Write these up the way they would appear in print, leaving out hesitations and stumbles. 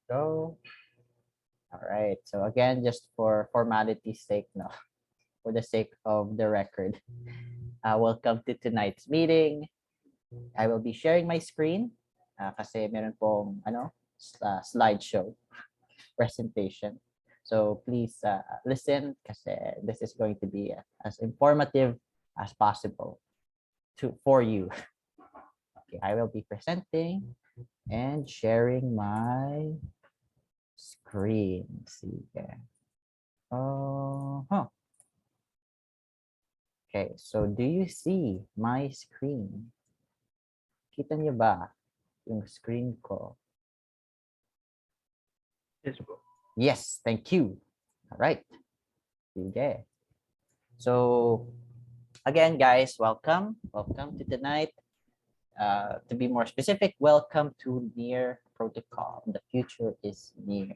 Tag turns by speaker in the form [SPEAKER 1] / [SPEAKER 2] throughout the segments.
[SPEAKER 1] Go. All right. So again, just for formality's sake, no, for the sake of the record, welcome to tonight's meeting. I will be sharing my screen kasi meron pong slideshow presentation. So please listen kasi this is going to be as informative as possible for you. Okay, I will be presenting and sharing my screen. Sige. Okay, so do you see my screen? Kita niyo ba yung screen ko?
[SPEAKER 2] Yes, bro.
[SPEAKER 1] Yes, thank you. All right. Sige. So again, guys, welcome. Welcome to tonight. To be more specific, welcome to Near Protocol. The future is near.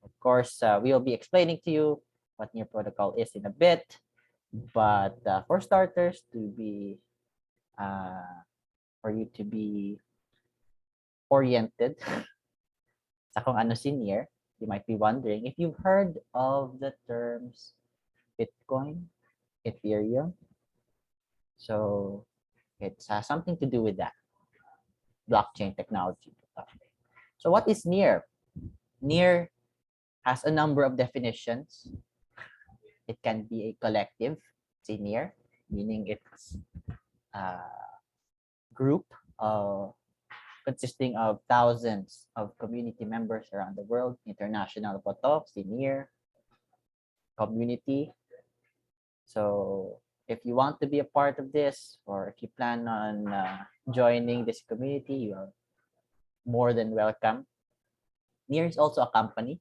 [SPEAKER 1] Of course, we will be explaining to you what Near Protocol is in a bit. But for starters, for you to be oriented sa kung ano si Near, you might be wondering if you've heard of the terms Bitcoin, Ethereum. So it has something to do with that blockchain technology. So what is Near? Near has a number of definitions. It can be a collective, say Near, meaning it's a group consisting of thousands of community members around the world. International po to, si Near community. So if you want to be a part of this, or if you plan on joining this community, you are more than welcome. Near is also a company.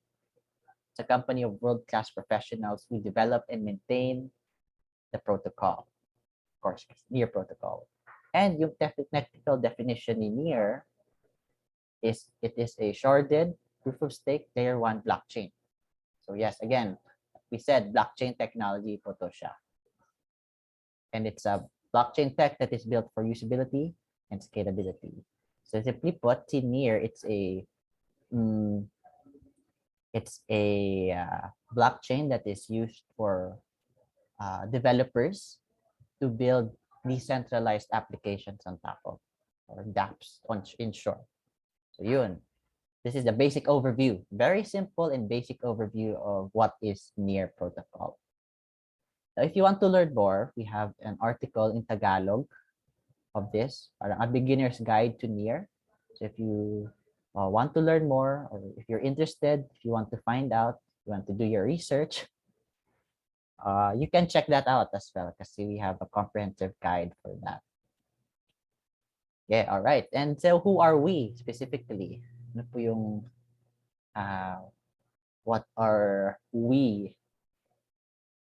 [SPEAKER 1] It's a company of world-class professionals who develop and maintain the protocol. Of course, Near protocol. And yung technical definition ni Near is it is a sharded proof of stake layer 1 blockchain. So yes, again, we said blockchain technology po to siya. And it's a blockchain tech that is built for usability and scalability. So simply put, Near, it's a blockchain that is used for developers to build decentralized applications on top of, or dApps in short. So yun, this is the basic overview, very simple and basic overview of what is Near protocol. So if you want to learn more, we have an article in Tagalog of this, a beginner's guide to Near. So if you want to learn more, or if you're interested, if you want to find out, you want to do your research, you can check that out as well because we have a comprehensive guide for that. Yeah, all right. And so who are we specifically? Ano po yung, what are we?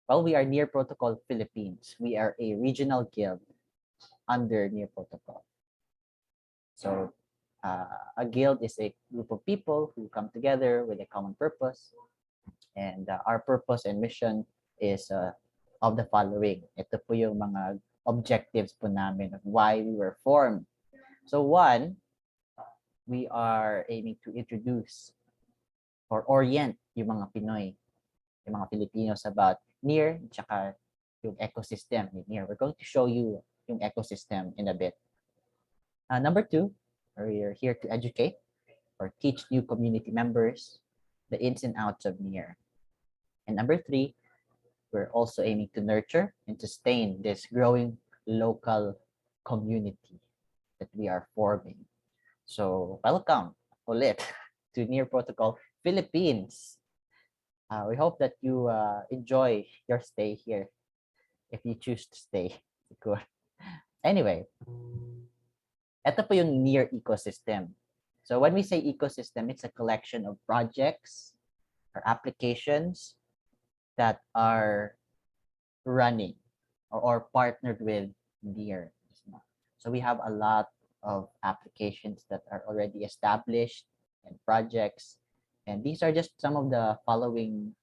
[SPEAKER 1] Well, we are Near Protocol Philippines. We are a regional guild under Near Protocol. So a guild is a group of people who come together with a common purpose. And our purpose and mission is of the following. Ito po yung mga objectives po namin of why we were formed. So one, we are aiming to introduce or orient yung mga Pinoy, yung mga Filipinos about Near, tsaka yung ecosystem ni Near. We're going to show you yung ecosystem in a bit. Number two, we're here to educate or teach new community members the ins and outs of Near. And number three, we're also aiming to nurture and sustain this growing local community that we are forming. So welcome ulit to Near Protocol Philippines. We hope that you enjoy your stay here if you choose to stay. Good. Anyway, ito po yung Near ecosystem. So when we say ecosystem, it's a collection of projects or applications that are running or partnered with Near. So we have a lot of applications that are already established and projects. And these are just some of the following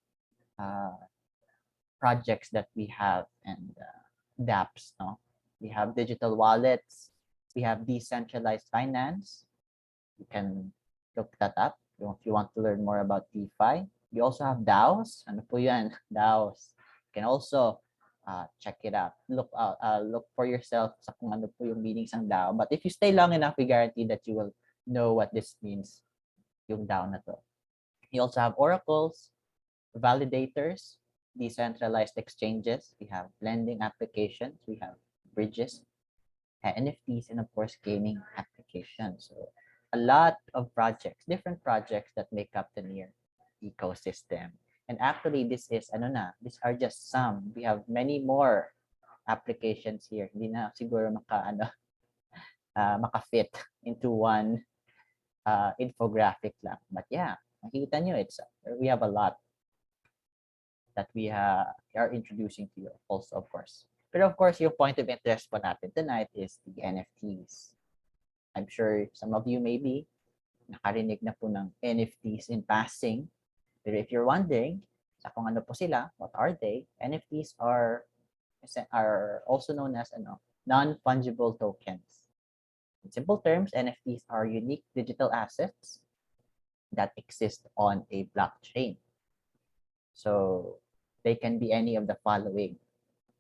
[SPEAKER 1] projects that we have and dApps. No? We have digital wallets. We have decentralized finance. You can look that up. If you want to learn more about DeFi, we also have DAOs. Ano po yan? DAOs. You can also check it out. Look for yourself sa kung ano po yung meanings ng DAO. But if you stay long enough, we guarantee that you will know what this means, yung DAO na to. You also have oracles, validators, decentralized exchanges. We have lending applications. We have bridges, NFTs, and of course, gaming applications. So a lot of projects, different projects that make up the near ecosystem. And actually, these are just some. We have many more applications here. Hindi na siguro maka-fit into one infographic lang. But yeah, makikita nyo, we have a lot that we are introducing to you also, of course. But of course, yung point of interest po natin tonight is the NFTs. I'm sure some of you maybe nakarinig na po ng NFTs in passing. But if you're wondering sa kung ano po sila, what are they? NFTs are also known as non-fungible tokens. In simple terms, NFTs are unique digital assets that exist on a blockchain. So they can be any of the following.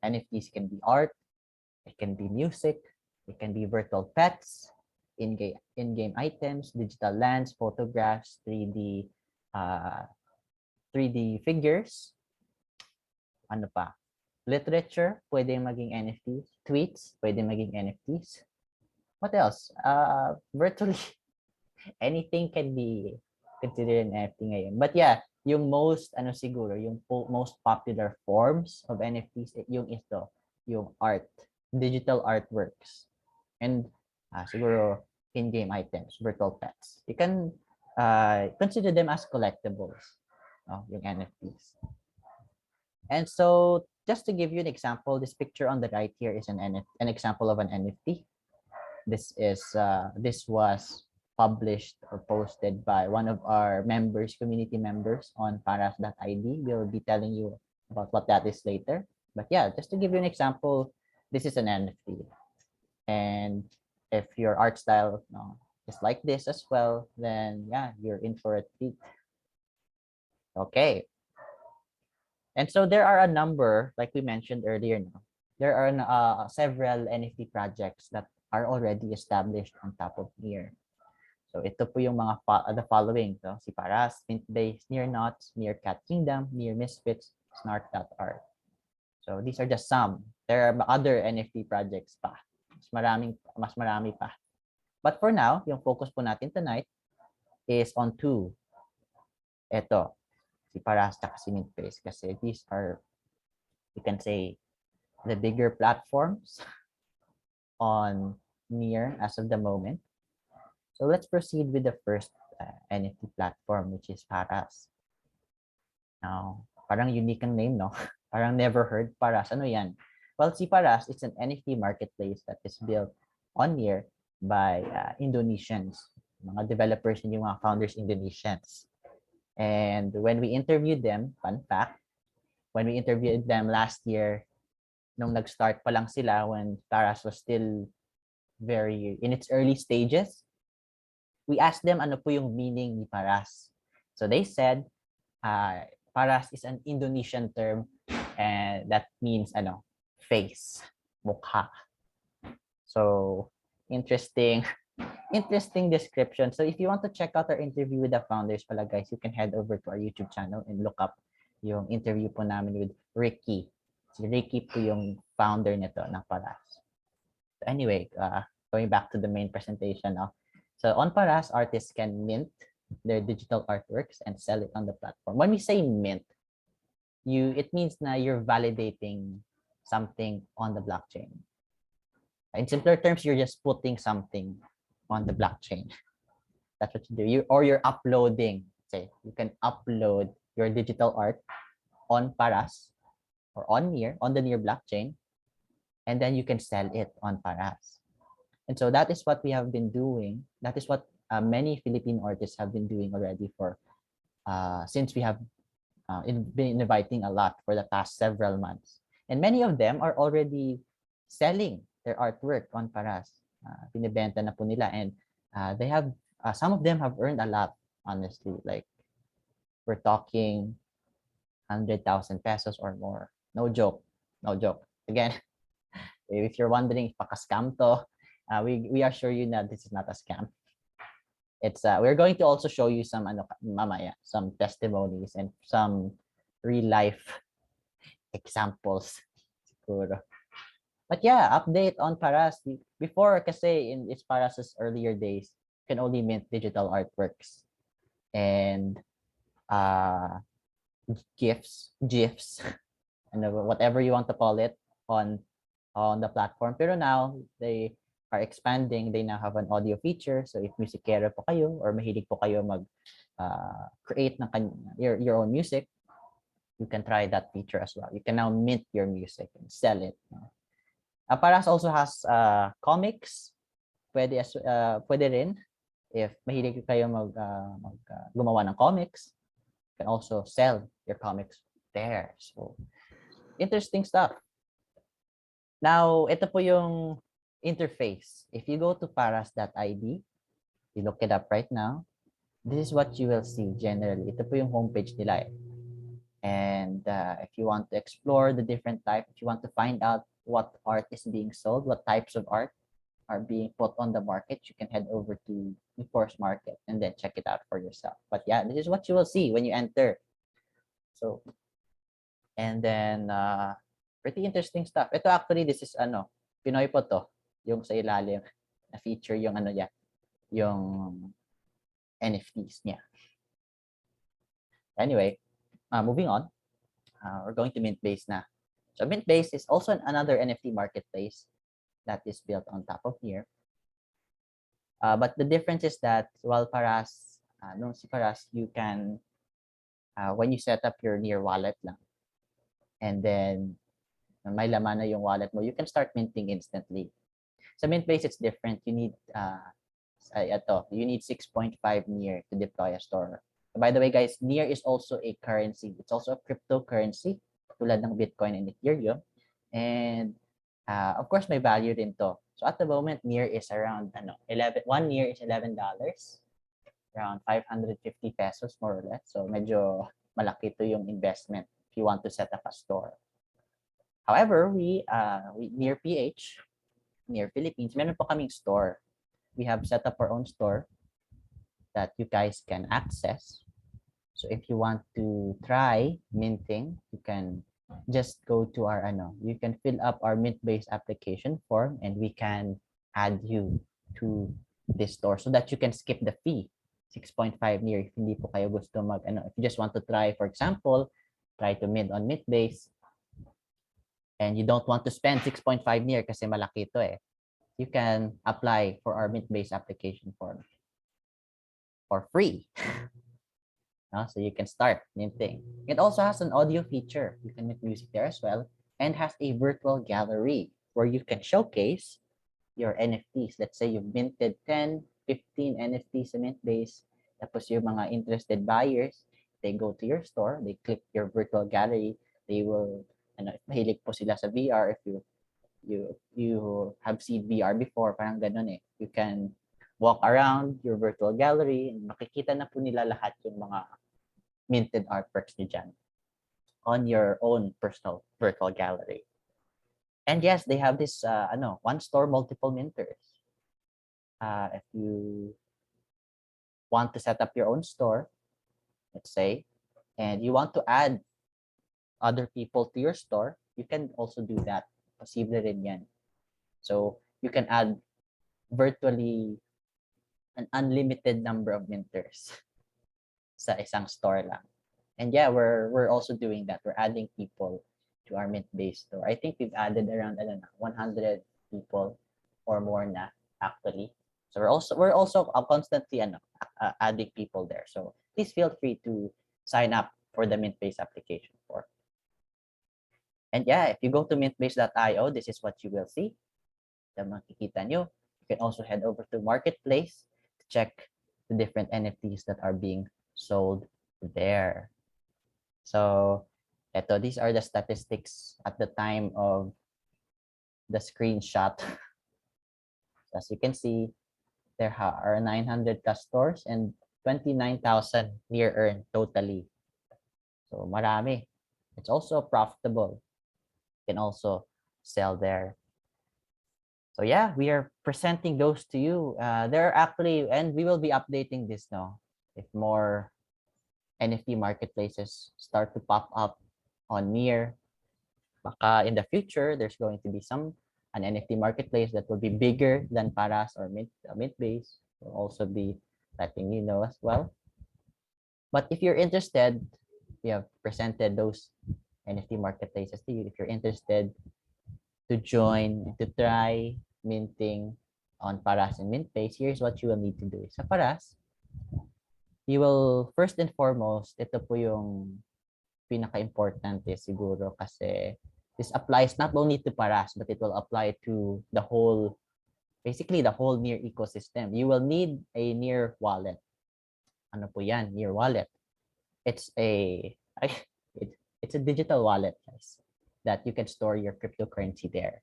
[SPEAKER 1] NFTs can be art, it can be music, it can be virtual pets, in-game items, digital lands, photographs, 3D figures. Ano pa? Literature, pwede maging NFTs. Tweets, pwede maging NFTs. What else? Virtually anything can be considered an NFT ngayon. But yeah, yung most most popular forms of NFTs yung art, digital artworks, and siguro in-game items, virtual pets. You can consider them as collectibles, yung NFTs. And so just to give you an example, this picture on the right here is an example of an NFT. This was published or posted by one of our community members on paras.id. We'll be telling you about what that is later. But yeah, just to give you an example, this is an NFT. And if your art style is like this as well, then yeah, you're in for a treat. Okay. And so there are a number, like we mentioned earlier, there are several NFT projects that are already established on top of Near. So ito po yung mga the following. So si Paras, Mint-Base, Near Knots, Near Cat Kingdom, Near Misfits, Snark.art. So these are just some. There are other NFT projects pa. Mas marami pa. But for now, yung focus po natin tonight is on two. Ito, si Paras at si Mint-Base. Kasi these are, you can say, the bigger platforms on Near as of the moment. So let's proceed with the first NFT platform, which is Paras. Now, parang unique ang name, no? Parang never heard Paras. Ano yan? Well, si Paras, it's an NFT marketplace that is built on Near by Indonesians. Mga developers and yung mga founders Indonesians. And when we interviewed them, fun fact, when we interviewed them last year, nung nag-start pa lang sila when Paras was still very in its early stages, we asked them ano po yung meaning ni Paras. So they said, Paras is an Indonesian term and that means face, mukha. So interesting description. So if you want to check out our interview with the founders pala guys, you can head over to our YouTube channel and look up yung interview po namin with Ricky. Si Ricky po yung founder nito ng Paras. So anyway, going back to the main presentation now. So on Paras, artists can mint their digital artworks and sell it on the platform. When we say mint, it means na you're validating something on the blockchain. In simpler terms, you're just putting something on the blockchain. That's what you do. You're uploading. Say you can upload your digital art on Paras or on the Near blockchain, and then you can sell it on Paras. And so that is what we have been doing. That is what many Filipino artists have been doing already for since we have been inviting a lot for the past several months. And many of them are already selling their artwork on Paras. Binibenta na po nila, and they have some of them have earned a lot honestly. Like, we're talking 100,000 pesos or more. No joke. No joke. Again, if you're wondering if paka-scam to, we assure you that this is not a scam. It's we're going to also show you some ano mamaya, some testimonies and some real life examples siguro. But yeah, update on Paras. Before kasi in its Paras's earlier days, you can only mint digital artworks and uh GIFs, and whatever you want to call it on the platform. Pero now they are expanding. They now have an audio feature. So if musikero po kayo or mahilig po kayo mag create ng your own music, you can try that feature as well. You can now mint your music and sell it. Paras also has comics. Pwede rin if mahilig kayo gumawa ng comics. You can also sell your comics there. So interesting stuff. Now, ito po yung interface. If you go to paras.id, you look it up right now, this is what you will see generally. Ito po yung homepage nila eh. And if you want to explore the different types, if you want to find out what art is being sold, what types of art are being put on the market, you can head over to the Force Market and then check it out for yourself. But yeah, this is what you will see when you enter. So, and then pretty interesting stuff. Ito actually, this is Pinoy po to, yung sa ilalim na feature yung yung NFTs niya. Anyway, moving on, we're going to Mintbase na. So Mintbase is also another NFT marketplace that is built on top of here. But the difference is that while Paras, si Paras, you can, when you set up your Near wallet lang, and then may laman na yung wallet mo, you can start minting instantly. Sa Mintbase, it's different. You need you need 6.5 Near to deploy a store. By the way, guys, Near is also a currency. It's also a cryptocurrency tulad ng Bitcoin and Ethereum. And of course, may value din to. So at the moment, Near is around 1 Near is $11, around 550 pesos more or less. So medyo malaki to yung investment if you want to set up a store. However, we Near PH, Near Philippines, meron po kaming store. We have set up our own store that you guys can access. So if you want to try minting, you can just go to our you can fill up our Mintbase application form and we can add you to this store so that you can skip the fee. 6.5 Near if hindi po kayo gusto if you just want to try, for example, try to mint on Mintbase and you don't want to spend 6.5 Near kasi malaki ito eh. You can apply for our Mintbase application form for free. So you can start minting. It also has an audio feature. You can mint music there as well, and has a virtual gallery where you can showcase your NFTs. Let's say you've minted 10, 15 NFTs sa Mintbase. Tapos yung mga interested buyers, they go to your store, they click your virtual gallery, they will, if mahilig po sila sa VR, if you have seen VR before, parang ganun eh. You can walk around your virtual gallery and makikita na po nila lahat yung mga minted artworks nyo dyan on your own personal virtual gallery. And yes, they have this one store, multiple minters. If you want to set up your own store, let's say, and you want to add other people to your store, you can also do that. Posible rin yan. So you can add virtually an unlimited number of minters sa isang store lang. And yeah, we're also doing that. We're adding people to our Mintbase store. I think we've added around 100 people or more na actually. So we're also constantly adding people there. So please feel free to sign up for the Mintbase application form. And yeah, if you go to mintbase.io, this is what you will see. Makikita nyo. You can also head over to Marketplace to check the different NFTs that are being sold there. So these are the statistics at the time of the screenshot. As you can see, there are 900 plus stores and 29,000 near earned totally. So marami. It's also profitable. You can also sell there. So yeah, we are presenting those to you. There are actually, and we will be updating this now. If more NFT marketplaces start to pop up on Near, baka in the future, there's going to be an NFT marketplace that will be bigger than Paras or Mint Base. We'll also be letting you know as well. But if you're interested, we have presented those NFT marketplaces to you. If you're interested to join, to try minting on Paras and Mint Base, here's what you will need to do. Sa Paras, you will first and foremost, ito po yung pinaka-importante siguro kasi this applies not only to Paras, but it will apply to the whole, basically the whole Near ecosystem. You will need a Near wallet. Ano po yan? Near wallet. It's a digital wallet, guys, that you can store your cryptocurrency there.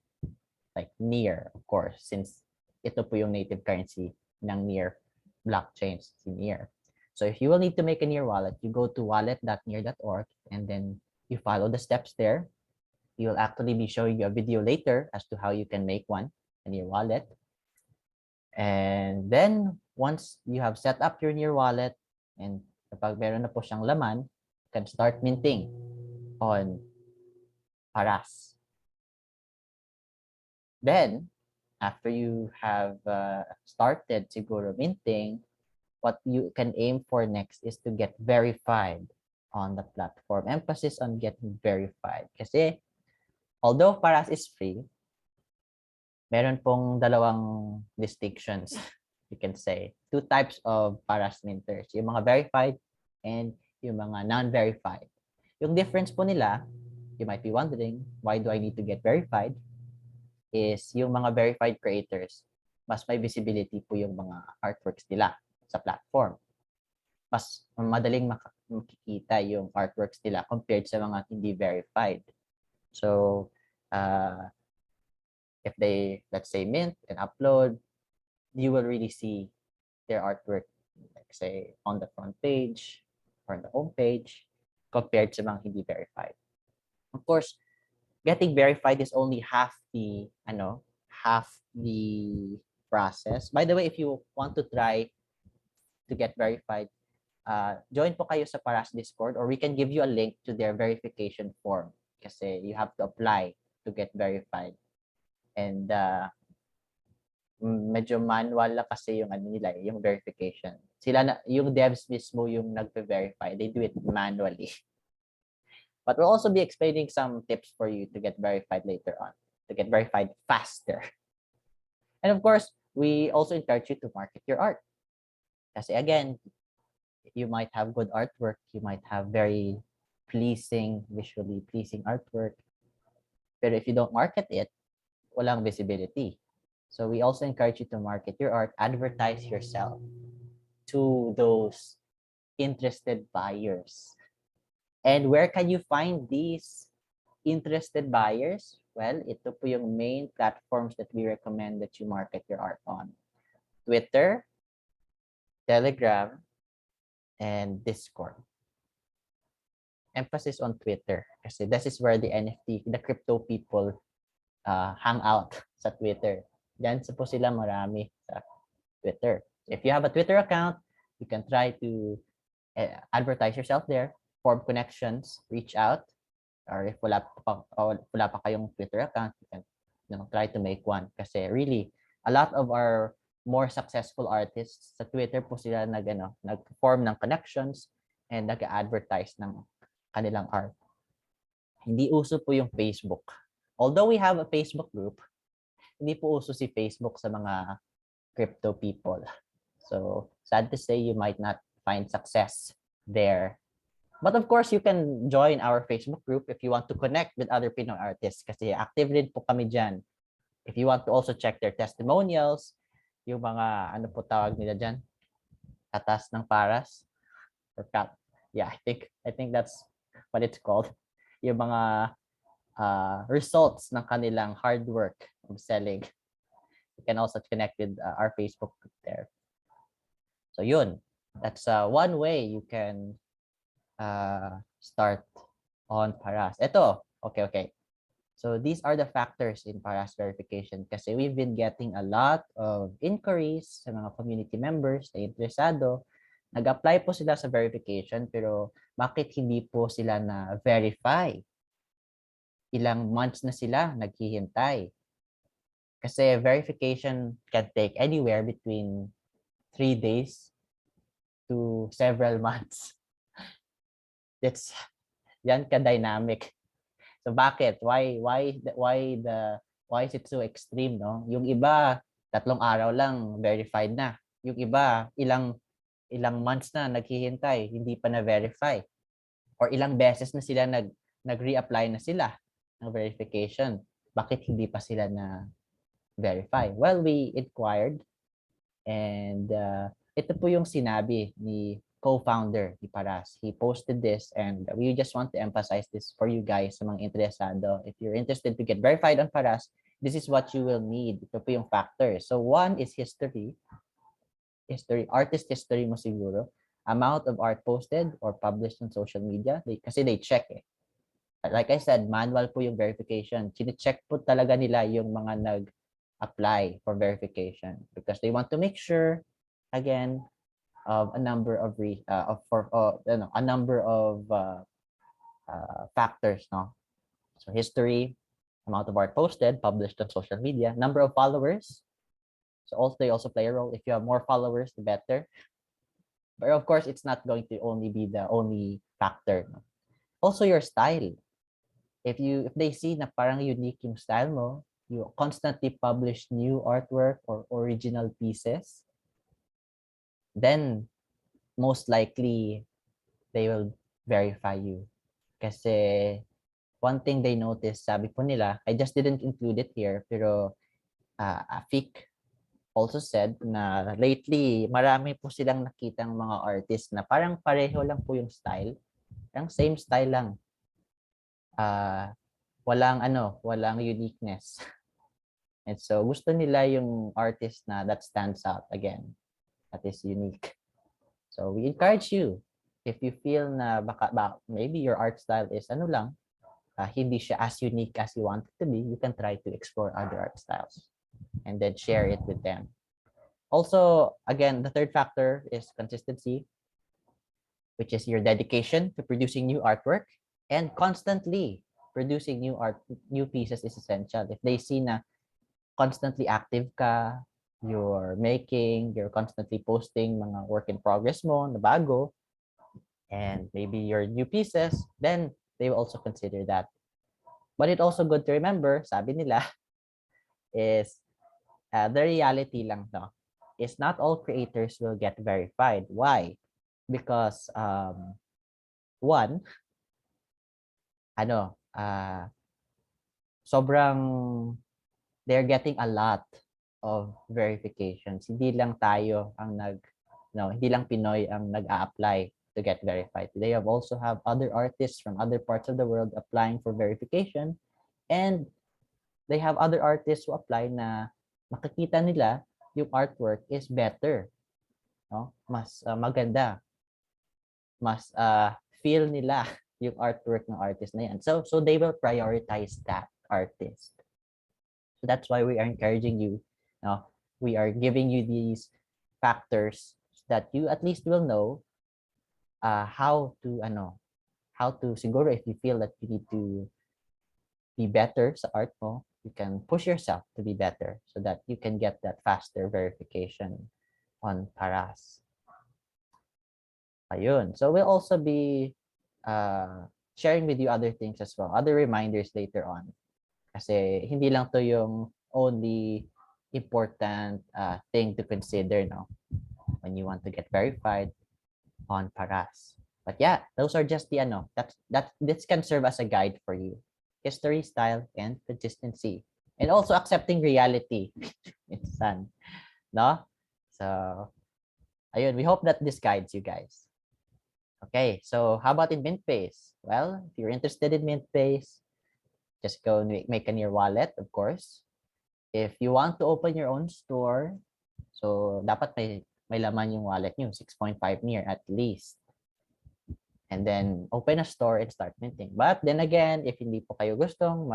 [SPEAKER 1] Like Near, of course, since ito po yung native currency ng Near blockchains, si Near. So if you will need to make a Near wallet, you go to wallet.near.org and then you follow the steps there. We will actually be showing you a video later as to how you can make a Near wallet. And then once you have set up your Near wallet and kapag meron na po siyang laman, you can start minting on Paras. Then, after you have started siguro minting, what you can aim for next is to get verified on the platform. Emphasis on getting verified. Kasi, although Paras is free, meron pong dalawang distinctions, you can say. Two types of Paras minters. Yung mga verified and yung mga non-verified. Yung difference po nila, you might be wondering, why do I need to get verified? Is yung mga verified creators, mas may visibility po yung mga artworks nila sa platform. Mas madaling makikita yung artworks nila compared sa mga hindi verified. So, if they, let's say, mint and upload, you will really see their artwork, like say, on the front page or on the home page compared sa mga hindi verified. Of course, getting verified is only half the process. By the way, if you want to try to get verified, join po kayo sa Paras Discord or we can give you a link to their verification form kasi you have to apply to get verified. And medyo manual lang kasi yung nila, yung verification. Sila na, yung devs mismo yung nagpe-verify. They do it manually. But we'll also be explaining some tips for you to get verified later on, to get verified faster. And of course, we also encourage you to market your art. Kasi again, you might have good artwork, you might have very pleasing, visually pleasing artwork. But if you don't market it, walang visibility. So we also encourage you to market your art, advertise yourself to those interested buyers. And where can you find these interested buyers? Well, ito po yung main platforms that we recommend that you market your art on. Twitter, Telegram, and Discord. Emphasis on Twitter kasi this is where the NFT, the crypto people hang out sa Twitter. Diyan po sila marami sa Twitter. If you have a Twitter account, you can try to advertise yourself there, form connections, reach out, or if wala pa kayong Twitter account, you can try to make one. Kasi really, a lot of our more successful artists sa Twitter po sila nag-form ng connections and nag-advertise ng kanilang art. Hindi uso po yung Facebook. Although we have a Facebook group, hindi po uso si Facebook sa mga crypto people. So, sad to say, you might not find success there. But of course, you can join our Facebook group if you want to connect with other Pinoy artists kasi active rin po kami dyan. If you want to also check their testimonials, yung mga, ano po tawag nila dyan? Katas ng Paras? Or yeah, I think that's what it's called. Yung mga results ng kanilang hard work of selling. You can also connect with our Facebook group there. So yun. That's one way you can start on Paras. Ito, okay. So these are the factors in Paras verification kasi we've been getting a lot of inquiries sa mga community members na interesado. Nag-apply po sila sa verification pero bakit hindi po sila na-verify? Ilang months na sila naghihintay. Kasi verification can take anywhere between 3 days to several months. That's yan ka-dynamic. So bakit? Why is it so extreme, no? Yung iba 3 araw lang verified na. Yung iba ilang months na naghihintay, hindi pa na-verify. Or ilang beses na sila nag-reapply na sila ng verification. Bakit hindi pa sila na verify? Well, we inquired and ito po yung sinabi ni co-founder ni Paras. He posted this and we just want to emphasize this for you guys sa mga interesado. If you're interested to get verified on Paras, this is what you will need. Ito po yung factors. So one is history, artist history mo siguro. Amount of art posted or published on social media. Kasi they check eh. Like I said, manual po yung verification. Chine-check po talaga nila yung mga nag-apply for verification because they want to make sure, again, of a number of factors, no? So history, amount of art posted, published on social media, number of followers. So also they also play a role. If you have more followers, the better. But of course, it's not going to only be the only factor. No? Also your style. If they see na parang unique yung style mo, you constantly publish new artwork or original pieces, then most likely they will verify you. Kasi one thing they noticed, sabi po nila, I just didn't include it here, pero Afik also said na lately, marami po silang nakitang mga artists na parang pareho lang po yung style. Parang same style lang. Walang uniqueness. And so gusto nila yung artist na that stands out again, that is unique. So we encourage you, if you feel na maybe your art style is hindi siya as unique as you want it to be, you can try to explore other art styles and then share it with them. Also, again, the third factor is consistency, which is your dedication to producing new artwork and constantly producing new pieces is essential. If they see na constantly active ka, you're constantly posting mga work in progress mo na bago, and maybe your new pieces, then they will also consider that. But it's also good to remember, sabi nila, is the reality lang, no? Is not all creators will get verified. Why? Because one, sobrang they're getting a lot of verifications. Hindi lang tayo ang hindi lang Pinoy ang nag-a-apply to get verified. They also have other artists from other parts of the world applying for verification, and they have other artists who apply na makikita nila yung artwork is better, no? Mas maganda. Mas feel nila yung artwork ng artist na yan. So they will prioritize that artist. So that's why we are encouraging you. No? We are giving you these factors that you at least will know how to siguro if you feel that you need to be better sa art mo, you can push yourself to be better so that you can get that faster verification on Paras. Ayun. So we'll also be sharing with you other things as well, other reminders later on. Kasi hindi lang to yung only important thing to consider, no, when you want to get verified on Paras. But yeah, those are just the this can serve as a guide for you. History, style, and consistency. And also accepting reality. It's fun, no? So, ayun, we hope that this guides you guys. Okay, so how about in MintBase? Well, if you're interested in MintBase, just go make a near wallet, of course. If you want to open your own store, so dapat may may laman yung wallet nyo, 6.5 near at least. And then open a store and start minting. But then again, if hindi po kayo gustong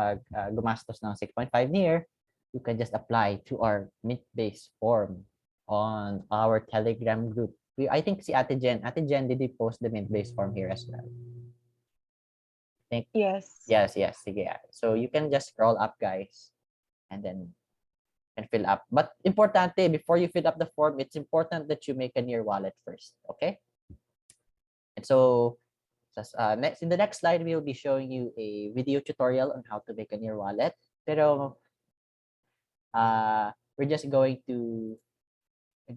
[SPEAKER 1] gumastos ng 6.5 near, you can just apply to our mint-based form on our Telegram group. I think si Ate Jen, did you post the mint-based form here as well? I think
[SPEAKER 2] Yes.
[SPEAKER 1] Yes, sige. So you can just scroll up, guys, and then fill up. But importante, before you fill up the form, it's important that you make a near wallet first, okay? And so next, in the next slide, we will be showing you a video tutorial on how to make a near wallet. Pero we're just going to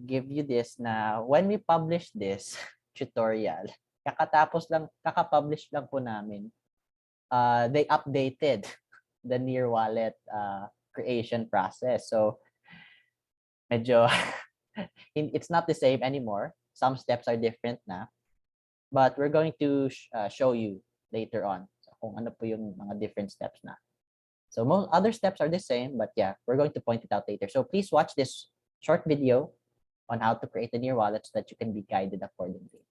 [SPEAKER 1] give you this na when we publish this tutorial, kaka-publish lang po namin. They updated the near wallet creation process. So medyo it's not the same anymore. Some steps are different na. But we're going to show you later on kung ano po yung mga different steps na. So most other steps are the same, but yeah, we're going to point it out later. So please watch this short video on how to create a near wallet so that you can be guided accordingly.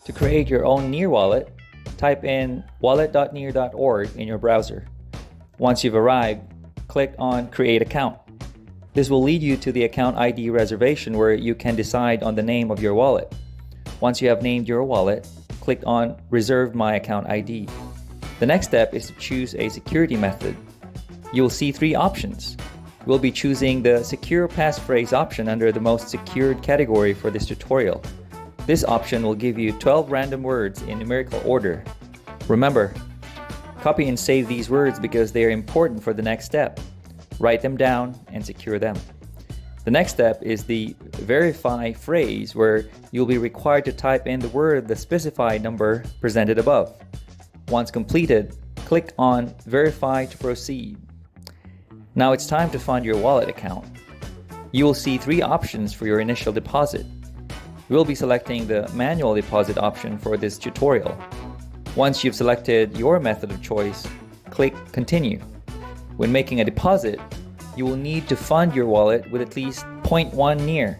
[SPEAKER 3] To create your own Near wallet, type in wallet.near.org in your browser. Once you've arrived, click on Create Account. This will lead you to the account ID reservation where you can decide on the name of your wallet. Once you have named your wallet, click on Reserve My Account ID. The next step is to choose a security method. You'll see three options. We'll be choosing the Secure Passphrase option under the most secured category for this tutorial. This option will give you 12 random words in numerical order. Remember, copy and save these words because they are important for the next step. Write them down and secure them. The next step is the verify phrase where you'll be required to type in the word the specified number presented above. Once completed, click on verify to proceed. Now it's time to fund your wallet account. You will see three options for your initial deposit. We'll be selecting the manual deposit option for this tutorial. Once you've selected your method of choice, click Continue. When making a deposit, you will need to fund your wallet with at least 0.1 near.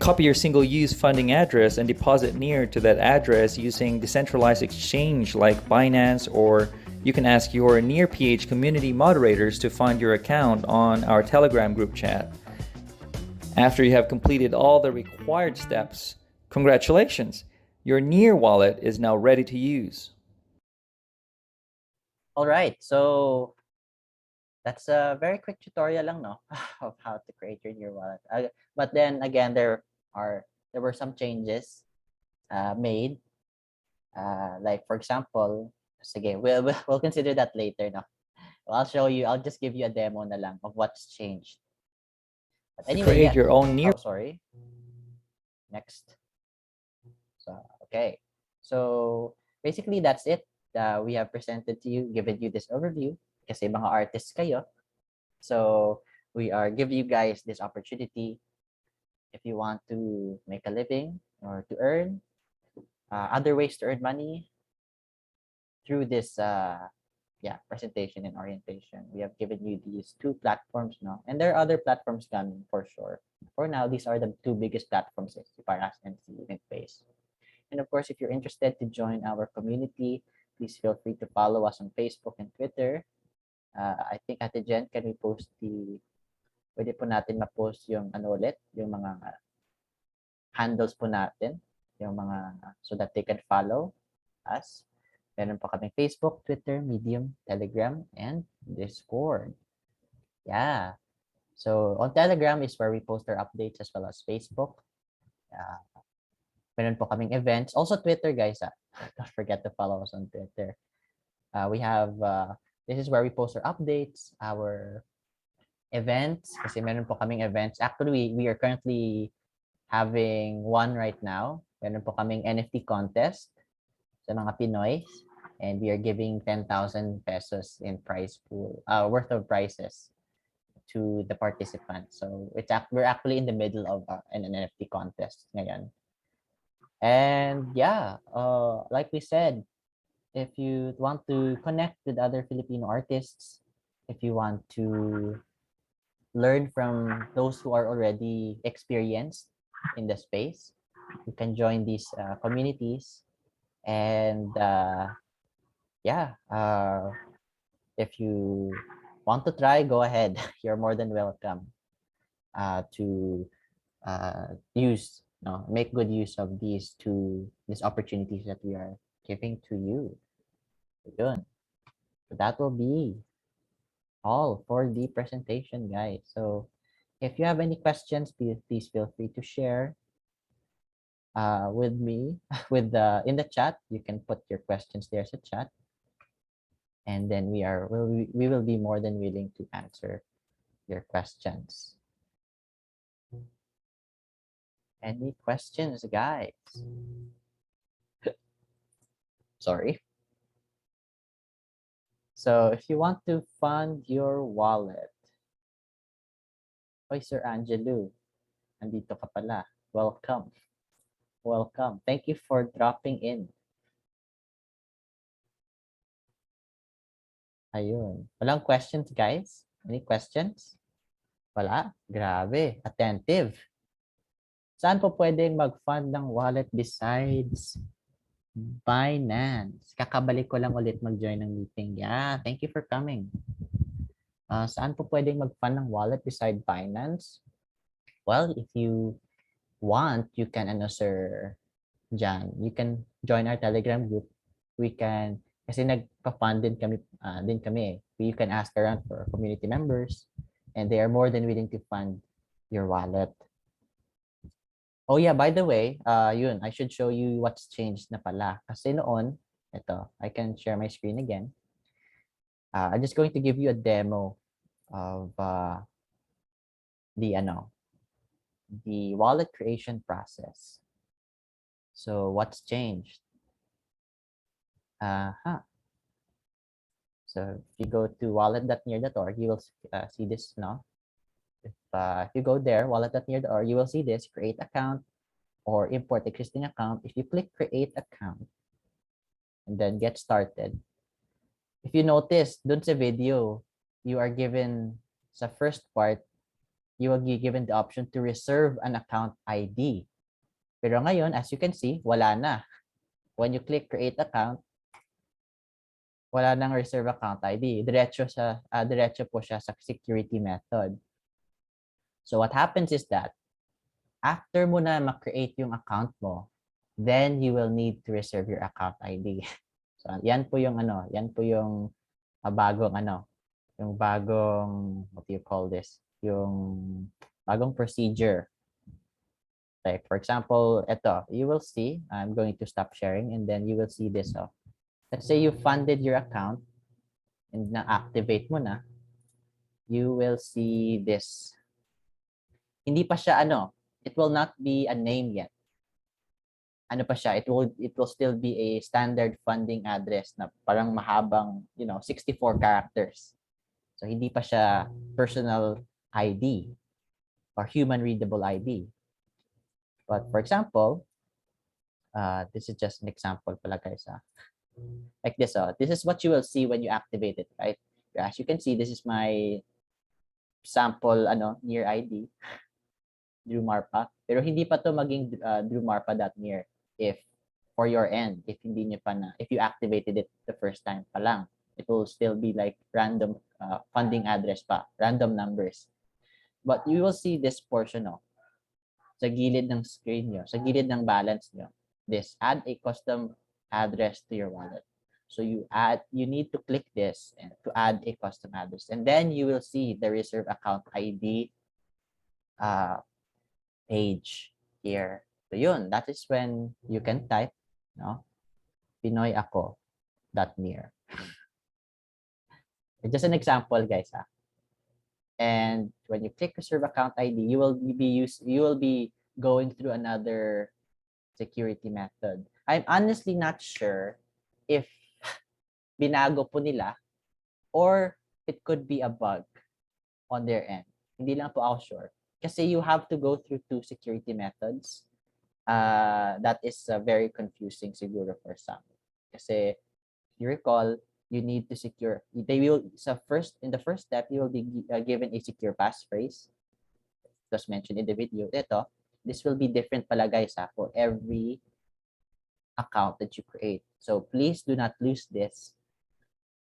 [SPEAKER 3] Copy your single-use funding address and deposit near to that address using decentralized exchange like Binance, or you can ask your NearPH community moderators to fund your account on our Telegram group chat. After you have completed all the required steps, congratulations! Your Near wallet is now ready to use.
[SPEAKER 1] All right, so that's a very quick tutorial lang, no, of how to create your Near wallet. But then again, there were some changes made. Like for example, sige, we'll consider that later, no. I'll show you. I'll just give you a demo na lang of what's changed. But anyway,
[SPEAKER 3] to create your own Near.
[SPEAKER 1] Oh, sorry. Next. So okay. So basically that's it. We have presented to you, given you this overview. Kasi mga artists kayo. So we are giving you guys this opportunity if you want to make a living or to earn other ways to earn money through this presentation and orientation. We have given you these two platforms now, and there are other platforms coming for sure. For now, these are the two biggest platforms, Paras and Mint-based. And of course, if you're interested to join our community, please feel free to follow us on Facebook and Twitter. I think Ate Jen, can we post pwede po natin ma-post yung ulit, yung mga handles po natin, yung mga, so that they can follow us. Meron po kaming Facebook, Twitter, Medium, Telegram, and Discord. Yeah. So on Telegram is where we post our updates, as well as Facebook. Meron po kaming events. Also Twitter, guys. Don't forget to follow us on Twitter. We have, this is where we post our updates, our events. Kasi meron po kaming events. Actually, we are currently having one right now. Meron po kaming NFT contest sa mga Pinoy. And we are giving 10,000 pesos in prize pool, worth of prizes to the participants. So we're actually in the middle of an NFT contest ngayon. And yeah, like we said, if you want to connect with other Filipino artists, if you want to learn from those who are already experienced in the space, you can join these communities. And yeah, if you want to try, go ahead. You're more than welcome to use, no, make good use of these opportunities that we are giving to you. Yun. So that will be all for the presentation, guys. So if you have any questions, please feel free to share with me with the in the chat. You can put your questions there as a chat, and then we will be more than willing to answer your questions. Any questions, guys? Sorry. So if you want to fund your wallet, oy, Sir Angelo, andito ka pala. Welcome. Welcome. Thank you for dropping in. Ayun. Walang questions, guys? Any questions? Wala? Grabe. Attentive. Saan po pwedeng mag-fund ng wallet besides Binance? Kakabalik ko lang ulit mag-join ng meeting. Yeah, thank you for coming. Saan po pwedeng mag-fund ng wallet beside Binance? Well, if you want, you can, sir Jan, you can join our Telegram group. We can, kasi nagpa-fund din kami eh. You can ask around for community members and they are more than willing to fund your wallet. Oh yeah, by the way, yun, I should show you what's changed na pala. Kasi noon, ito, I can share my screen again. I'm just going to give you a demo of the wallet creation process. So what's changed? So if you go to wallet.near.org, you will see this now. If you go there, wallet.near.org, you will see this, create account or import existing account. If you click create account and then get started, if you notice, dun sa video, you are given, sa first part, you will be given the option to reserve an account ID. Pero ngayon, as you can see, wala na. When you click create account, wala nang reserve account ID. Diretso po siya sa security method. So what happens is that after mo na ma-create yung account mo, then you will need to reserve your account ID. So yan po yung yung bagong, what do you call this? Yung bagong procedure. Like for example, ito, you will see, I'm going to stop sharing and then you will see this. Let's say you funded your account and na-activate mo na, you will see this. Hindi pa siya it will not be a name yet. Ano pa siya, it will still be a standard funding address na parang mahabang, 64 characters. So hindi pa siya personal ID or human readable ID. But for example, this is just an example pala guys. Like this, this is what you will see when you activate it, right? As you can see, this is my sample near ID. Drew Marpa. Pero hindi pa to maging drewmarpa.near if for your end, if you activated it the first time pa lang. It will still be like random funding address pa, random numbers. But you will see this portion sa gilid ng screen nyo, sa gilid ng balance nyo. This, add a custom address to your wallet. So you need to click this and to add a custom address. And then you will see the reserve account ID page here. So yun, that is when you can type, Pinoy ako.near. Just an example, guys. And when you click reserve account ID, you will be going through another security method. I'm honestly not sure if binago po nila or it could be a bug on their end. Hindi lang po ako sure. Kasi you have to go through two security methods. that is very confusing siguro for some. Kasi you recall, you need to secure. They will in the first step, you will be given a secure passphrase. It was mentioned in the video. This will be different pala guys for every account that you create. So please do not lose this.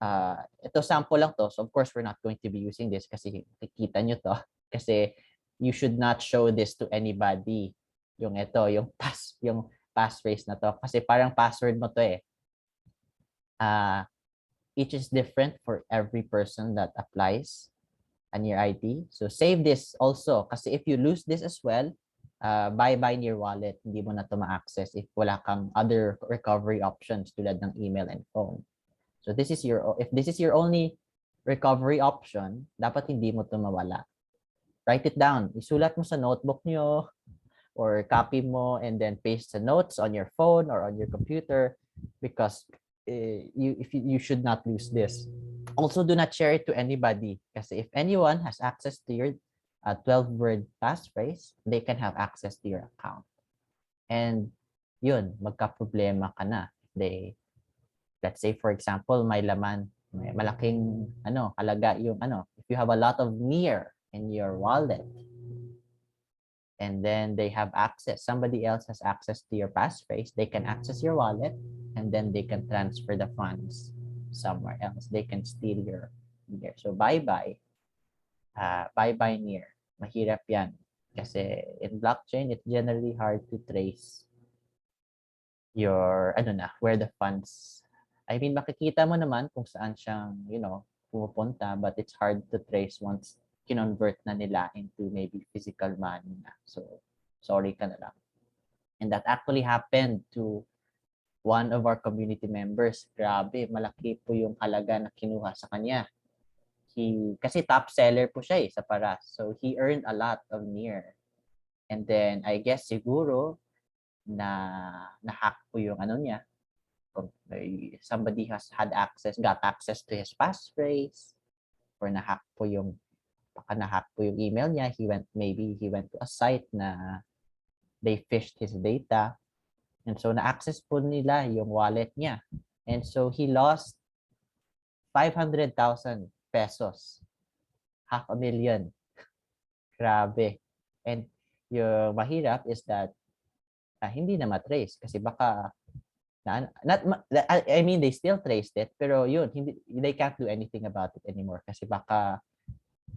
[SPEAKER 1] Ito sample lang to. So of course, we're not going to be using this kasi kikita nyo to. Kasi you should not show this to anybody. Yung passphrase na to. Kasi parang password mo to eh. Each is different for every person that applies on your ID. So save this also. Kasi if you lose this as well, bye-bye near wallet. Hindi mo na to ma-access if wala kang other recovery options tulad ng email and phone. So if this is your only recovery option, dapat hindi mo to mawala. Write it down. Isulat mo sa notebook nyo or copy mo and then paste the notes on your phone or on your computer because you should not lose this. Also, do not share it to anybody kasi if anyone has access to your 12-word passphrase, they can have access to your account. And yun, magka-problema ka na. Let's say for example, may laman, may malaking halaga yung if you have a lot of near in your wallet and then they have access, somebody else has access to your passphrase, they can access your wallet and then they can transfer the funds somewhere else. They can steal your near. So bye-bye. Bye-bye near. Mahirap yan. Kasi in blockchain, it's generally hard to trace your, where the funds, I mean, makikita mo naman kung saan siyang, pumupunta, but it's hard to trace once kinonvert na nila into maybe physical money na. So, sorry ka na lang. And that actually happened to one of our community members. Grabe, malaki po yung halaga na kinuha sa kanya. Kasi top seller po siya sa Paras. So, he earned a lot of near. And then, I guess siguro, na-hack po yung niya. Somebody got access to his passphrase, or nahack po yung email niya. He went to a site na they fished his data, and so na-access po nila yung wallet niya, and so he lost 500,000 pesos, 500,000. Grabe. And yung mahirap is that hindi na matrace kasi baka I mean, they still traced it, pero yun, they can't do anything about it anymore kasi baka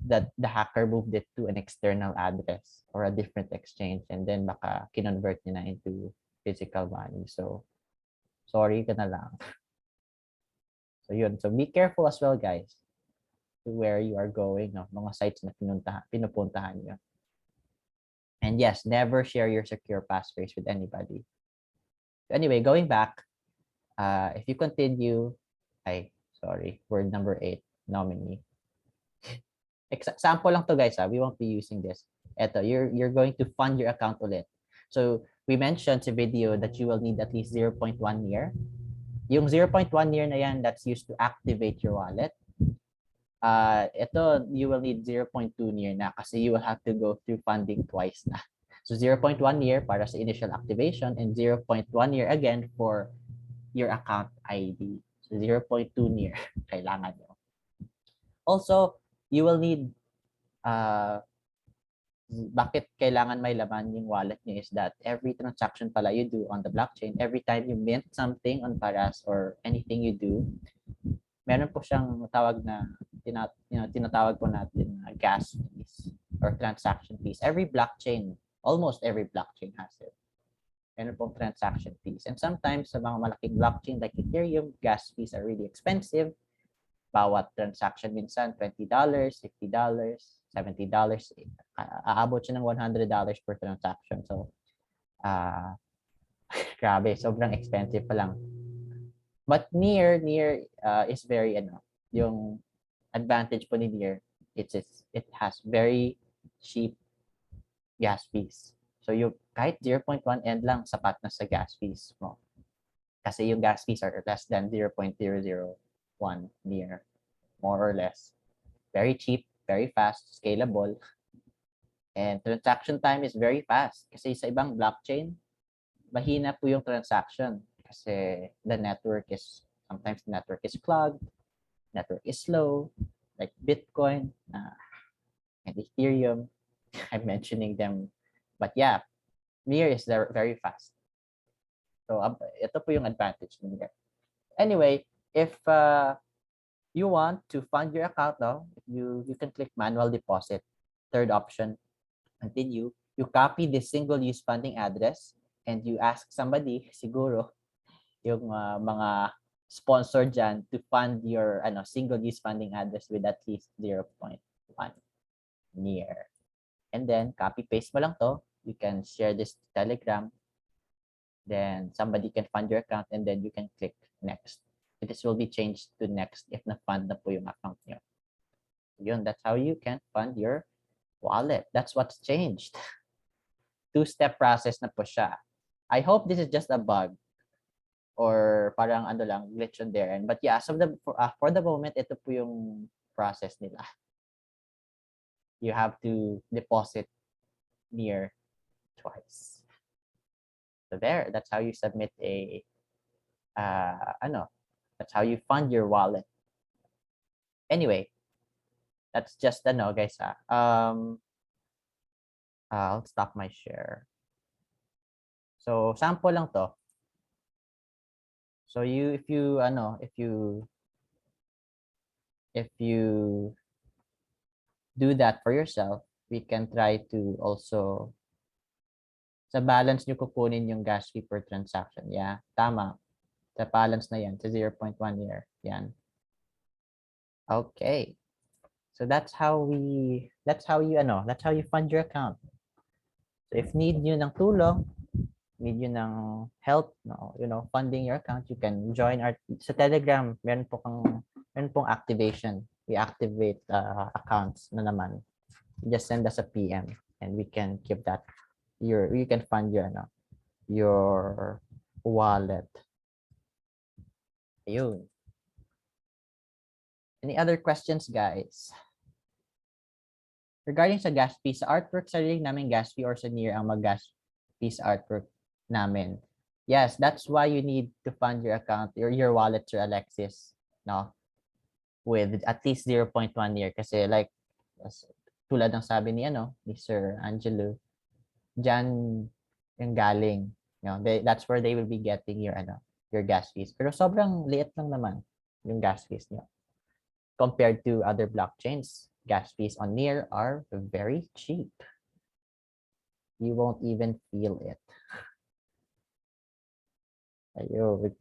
[SPEAKER 1] that the hacker moved it to an external address or a different exchange and then baka kinonvert niya na into physical money. So, sorry ka na lang. So, yun. So, be careful as well, guys, to where you are going, mga sites na pinupuntahan nyo. And yes, never share your secure passphrase with anybody. Anyway, going back, if you continue, word number 8, nominee. Example lang to guys, we won't be using this. Eto, you're going to fund your account ulit. So, we mentioned sa video that you will need at least 0.1 year. Yung 0.1 year na yan, that's used to activate your wallet. Ito, you will need 0.2 year na kasi you will have to go through funding twice na. So 0.1 year para sa initial activation and 0.1 year again for your account ID. So 0.2 year kailangan nyo. Also, you will need bakit kailangan may laman yung wallet nyo is that every transaction pala you do on the blockchain, every time you mint something on Paras or anything you do, meron po siyang tawag na tinatawag po natin gas fees or transaction fees. Almost every blockchain has it. Meron pong transaction fees. And sometimes sa mga malaking blockchain like Ethereum, gas fees are really expensive. Bawat transaction minsan $20, $50, $70. Aabot siya ng $100 per transaction. So, grabe, sobrang expensive pa lang. But near is very yung advantage po ni near, it has very cheap gas fees. So kahit 0.1 end lang sapat na sa gas fees mo. Kasi yung gas fees are less than 0.001 near, more or less. Very cheap, very fast, scalable. And transaction time is very fast kasi sa ibang blockchain, mahina po yung transaction kasi sometimes the network is clogged, network is slow, like Bitcoin and Ethereum. I'm mentioning them. But yeah, Near is very fast. So ito po yung advantage ng Near. Anyway, if you want to fund your account now, you can click manual deposit. Third option, continue. You copy the single-use funding address and you ask somebody, siguro, yung mga sponsor dyan to fund your single-use funding address with at least 0.1 Near. And then, copy-paste mo lang to. You can share this to Telegram. Then, somebody can fund your account and then you can click next. This will be changed to next if na-fund na po yung account nyo. Yun, that's how you can fund your wallet. That's what's changed. Two-step process na po siya. I hope this is just a bug or parang glitch on their end. But yeah, so for the moment, ito po yung process nila. You have to deposit Near twice. So there, that's how you submit that's how you fund your wallet. Anyway, that's just guys. I'll stop my share. So sample lang to. So if you do that for yourself, we can try to also sa balance nyo kukunin yung gas fee per transaction. Yeah, tama. Sa balance na yan, sa 0.1 Near. Yan. Okay. So that's how you fund your account. So if need nyo ng tulong, need nyo ng help, funding your account, you can join sa Telegram, meron pong activation. We activate accounts na naman. Just send us a PM and we can keep that you can fund your wallet. Ayun. Any other questions, guys? Regarding sa gas fee, sa artwork, sarili namin gas fee or sa Near ang mag-gas fee sa artwork namin. Yes, that's why you need to fund your account, your wallet, Sir Alexis, no? With at least 0.1 Near. Kasi like, tulad ng sabi ni Sir Angelo, dyan yung galing. That's where they will be getting your gas fees. Pero sobrang liit lang naman yung gas fees nyo. Compared to other blockchains, gas fees on Near are very cheap. You won't even feel it. Ayun.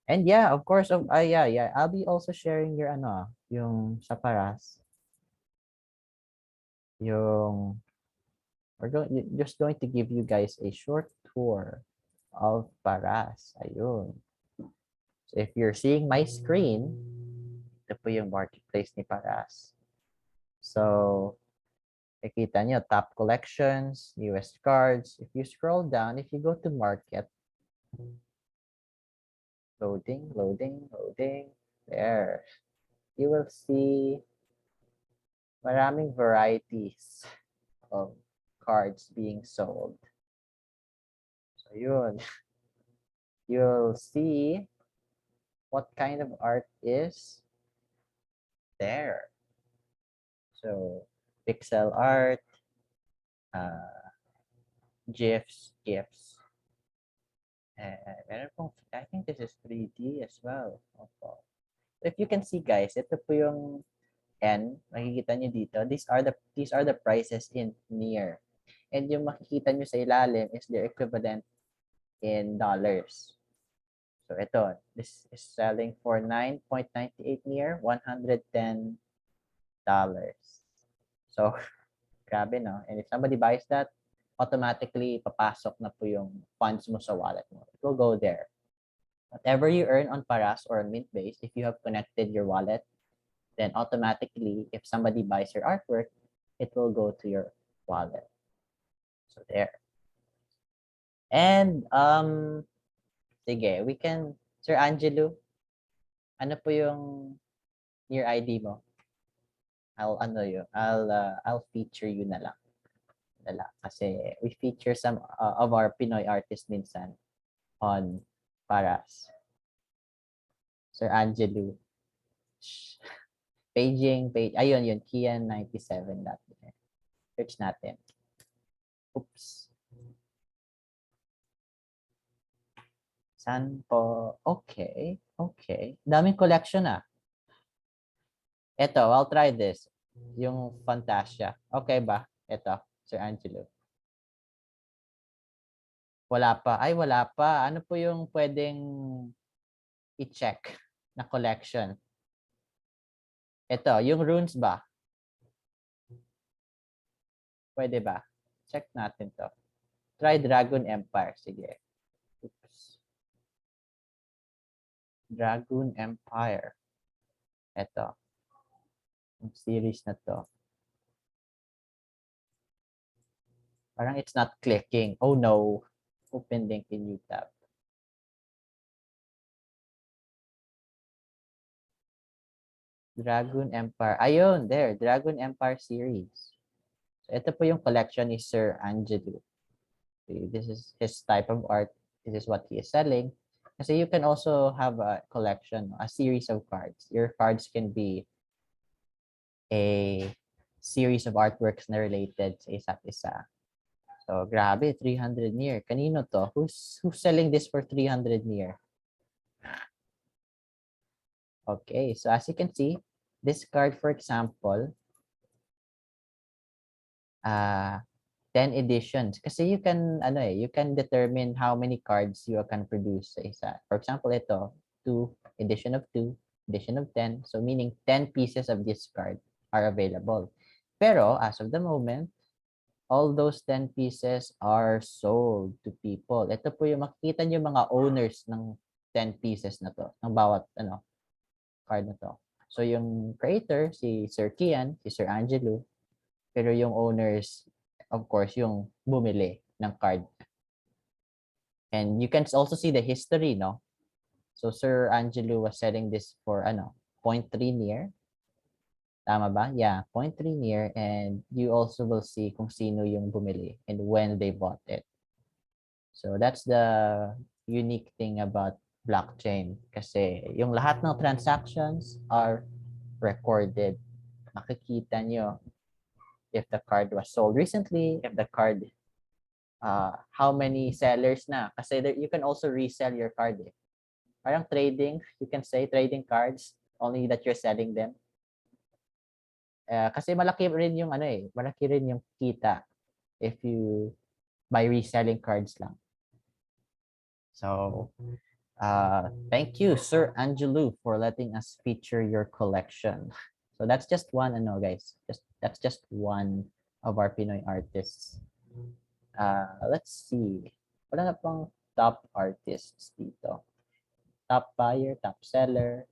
[SPEAKER 1] And yeah, of course, yeah. I'll be also sharing your yung sa Paras. We're just going to give you guys a short tour of Paras. Ayun. So if you're seeing my screen, ito po yung marketplace ni Paras. So, nakita nyo, top collections, newest cards. If you scroll down, if you go to market, loading, there. You will see maraming varieties of cards being sold. So yun. You'll see what kind of art is there. So pixel art, GIFs. I think this is 3D as well. If you can see, guys, ito po yung makikita nyo dito. These are the prices in Near. And yung makikita nyo sa ilalim is their equivalent in dollars. So ito, this is selling for 9.98 Near, $110. So grabe, no? And if somebody buys that, automatically papasok na po yung funds mo sa wallet mo. It will go there. Whatever you earn on Paras or on Mintbase, if you have connected your wallet, then automatically, if somebody buys your artwork, it will go to your wallet. So there. And sige, we can, Sir Angelo, ano po yung Near ID mo? I'll feature you na lang. Dala. Kasi we feature some of our Pinoy artists minsan on Paras. Sir Angelo. Page. Ayun, yun. Kian97. Search natin. Oops. Saan po? Okay. Daming collection ah. Ito, I'll try this. Yung Fantasia. Okay ba? Ito, Sir Angelo. Wala pa. Ay, wala pa. Ano po yung pwedeng i-check na collection? Ito, yung runes ba? Pwede ba? Check natin to. Try Dragon Empire. Sige. Oops. Dragon Empire. Ito. Yung series na to. Parang it's not clicking. Oh no. Open link in new tab. Dragon Empire. Ayun, there. Dragon Empire series. So, ito po yung collection ni Sir Angelo. Okay, this is his type of art. This is what he is selling. Kasi you can also have a collection, a series of cards. Your cards can be a series of artworks na related sa isa't isa. So, grabe, 300 near. Kanino to? Who's selling this for 300 near? Okay, so as you can see, this card, for example, 10 editions. Kasi you can, you can determine how many cards you can produce sa isa. For example, ito, 2, edition of 2, edition of 10. So, meaning 10 pieces of this card are available. Pero, as of the moment, all those 10 pieces are sold to people. Ito po yung makikita nyo mga owners ng 10 pieces na to, ng bawat card na to. So yung creator, si Sir Kian, si Sir Angelo, pero yung owners, of course, yung bumili ng card. And you can also see the history, no? So Sir Angelo was selling this for 0.3 near. Tama ba? Yeah, 0.3 near, and you also will see kung sino yung bumili and when they bought it. So that's the unique thing about blockchain kasi yung lahat ng transactions are recorded. Makikita nyo if the card was sold recently, if the card, how many sellers na. Kasi there, you can also resell your card. Parang trading, you can say trading cards, only that you're selling them. Kasi malaki rin yung malaki rin yung kita if you by reselling cards lang. So, thank you, Sir Angelo, for letting us feature your collection. So that's just one, guys. That's just one of our Pinoy artists. Let's see. Wala na pang top artists dito. Top buyer, top seller.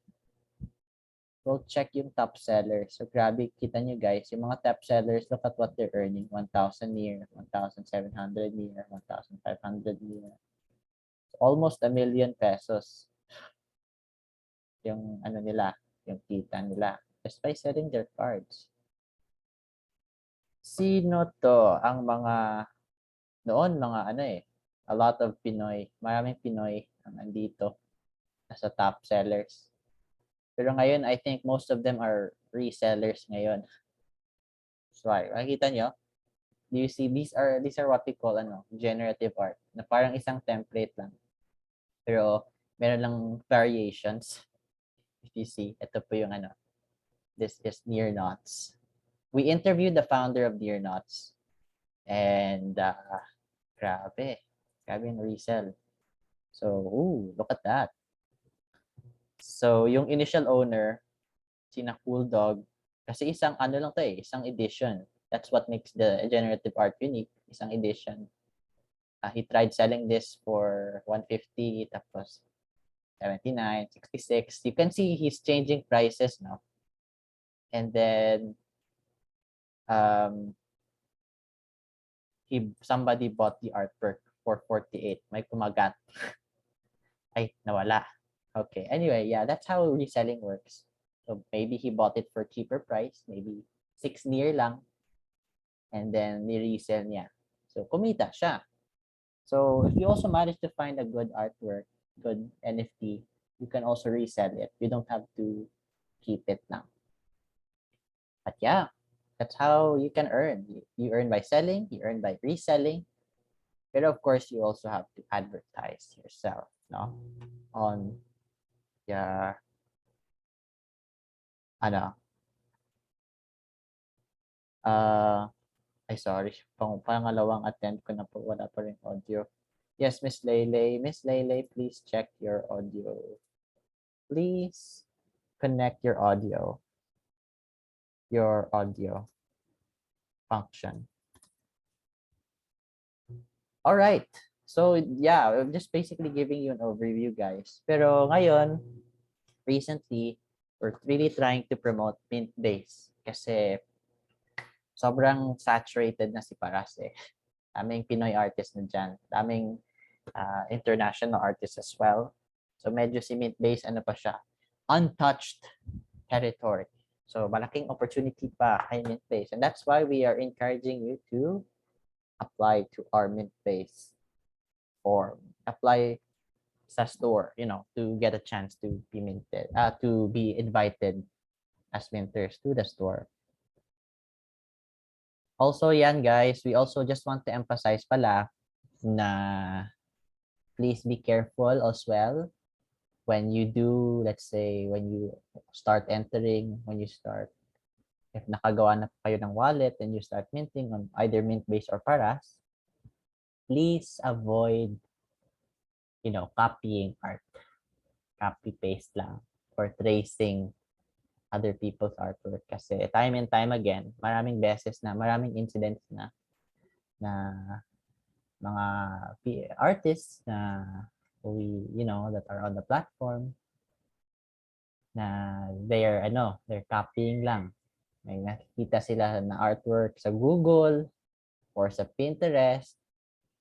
[SPEAKER 1] We'll check yung top sellers. So grabe, kita nyo guys, yung mga top sellers, look at what they're earning. 1,000 near, 1,700 near, 1,500 near. Almost 1 million pesos yung nila, yung kita nila just by selling their cards. Sino to ang mga noon a lot of Pinoy, maraming Pinoy ang andito nasa top sellers. Pero ngayon I think most of them are resellers ngayon. So makikita nyo, do you see these are what we call generative art na parang isang template lang. Pero meron lang variations. If you see, ito po yung this is Near Knots. We interviewed the founder of Near Knots and grabe yung resell. So, look at that. So, yung initial owner, sina Cool Dog, kasi isang lang to isang edition. That's what makes the generative art unique, isang edition. He tried selling this for 150, tapos 79, 66. You can see he's changing prices now. And then somebody bought the artwork for 48. May kumagat. Ay, nawala. Okay. Anyway, yeah, that's how reselling works. So maybe he bought it for cheaper price, maybe 6 near lang. and then ni-resell niya. So, kumita siya. So, if you also manage to find a good artwork, good NFT, you can also resell it. You don't have to keep it now. But yeah, that's how you can earn. You earn by selling, you earn by reselling. But of course, you also have to advertise yourself, no? On your, ano, ay sorry, pangalawang attempt ko na po, wala pa rin audio. Yes, Miss Leylay. Miss Leylay, please check your audio. Please connect your audio function. All right. So yeah, I'm just basically giving you an overview, guys. Pero ngayon, recently, we're really trying to promote mint base kasi sobrang saturated na si Paras eh. Daming Pinoy artists na dyan. Daming international artists as well. So medyo si mint base, ano pa siya? Untouched territory. So malaking opportunity pa kay mint base. And that's why we are encouraging you to apply to our mint base form. Apply sa store, to get a chance to be minted, to be invited as minters to the store. Also, yan guys, we also just want to emphasize pala na please be careful as well when you do, let's say, when you start entering, if nakagawa na kayo ng wallet and you start minting on either Mintbase or Paras, please avoid, copying art. Copy paste lang or tracing other people's artwork kasi time and time again, maraming incidents na mga artists na that are on the platform na they're copying lang. May nakikita sila na artwork sa Google or sa Pinterest,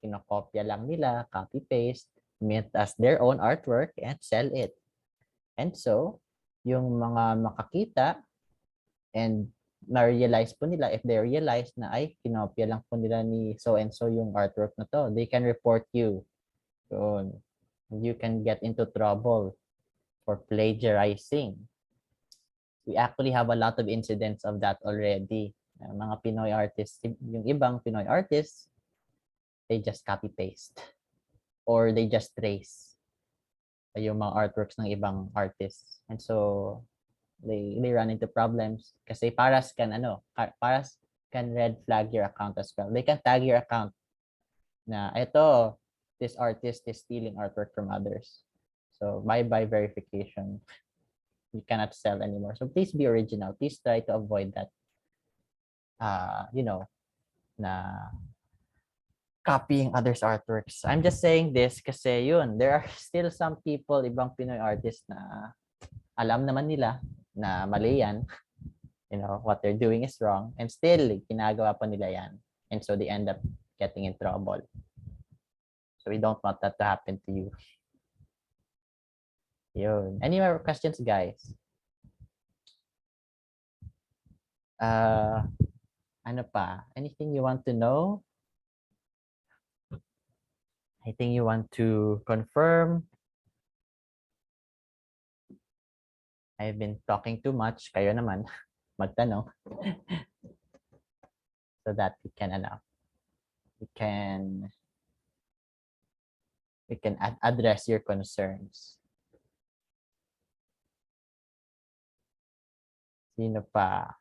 [SPEAKER 1] kinokopya lang nila, copy paste, mint as their own artwork and sell it. And so, yung mga makakita and na-realize po nila, if they realize na ay kinopya lang po nila ni so and so yung artwork na to, they can report you. So, you can get into trouble for plagiarizing. We actually have a lot of incidents of that already. Mga Pinoy artists, yung ibang Pinoy artists, they just copy paste or they just trace yung mga artworks ng ibang artists. And so they run into problems kasi Paras can red flag your account as well. They can tag your account na this artist is stealing artwork from others. So bye-bye verification. You cannot sell anymore. So please be original. Please try to avoid that. Na copying others' artworks. I'm just saying this kasi there are still some people, ibang Pinoy artists na alam naman nila na mali yan. What they're doing is wrong. And still, ginagawa pa nila yan. And so they end up getting in trouble. So we don't want that to happen to you. Yun. Any more questions, guys? Ano pa? Anything you want to know? Anything you want to confirm? I've been talking too much. Kayo naman, magtanong. So that we can address your concerns. Sino pa?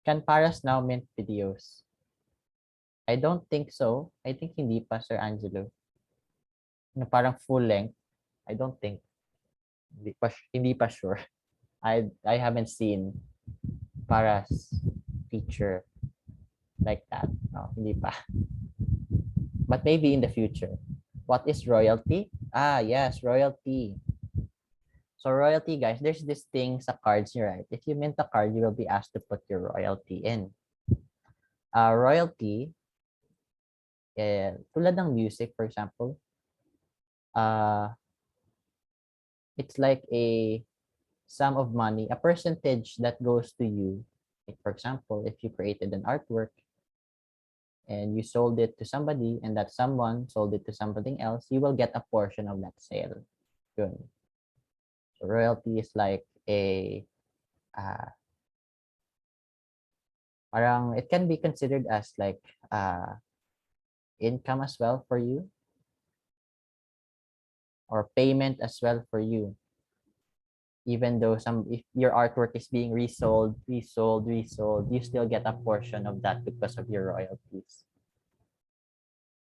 [SPEAKER 1] Can Paras now mint videos? I don't think so. I think hindi pa, Sir Angelo. Parang full length. I don't think. Hindi pa sure. I haven't seen Paras feature like that. No, hindi pa. But maybe in the future. What is royalty? Yes, royalty. So royalty, guys, there's this thing sa cards nyo, right? If you mint a card, you will be asked to put your royalty in. Royalty, tulad ng music, for example, it's like a sum of money, a percentage that goes to you Like for example, if you created an artwork and you sold it to somebody and that someone sold it to something else, you will get a portion of that sale. Yun. So royalty is like a parang it can be considered as like income as well for you or payment as well for you, even though if your artwork is being resold, you still get a portion of that because of your royalties.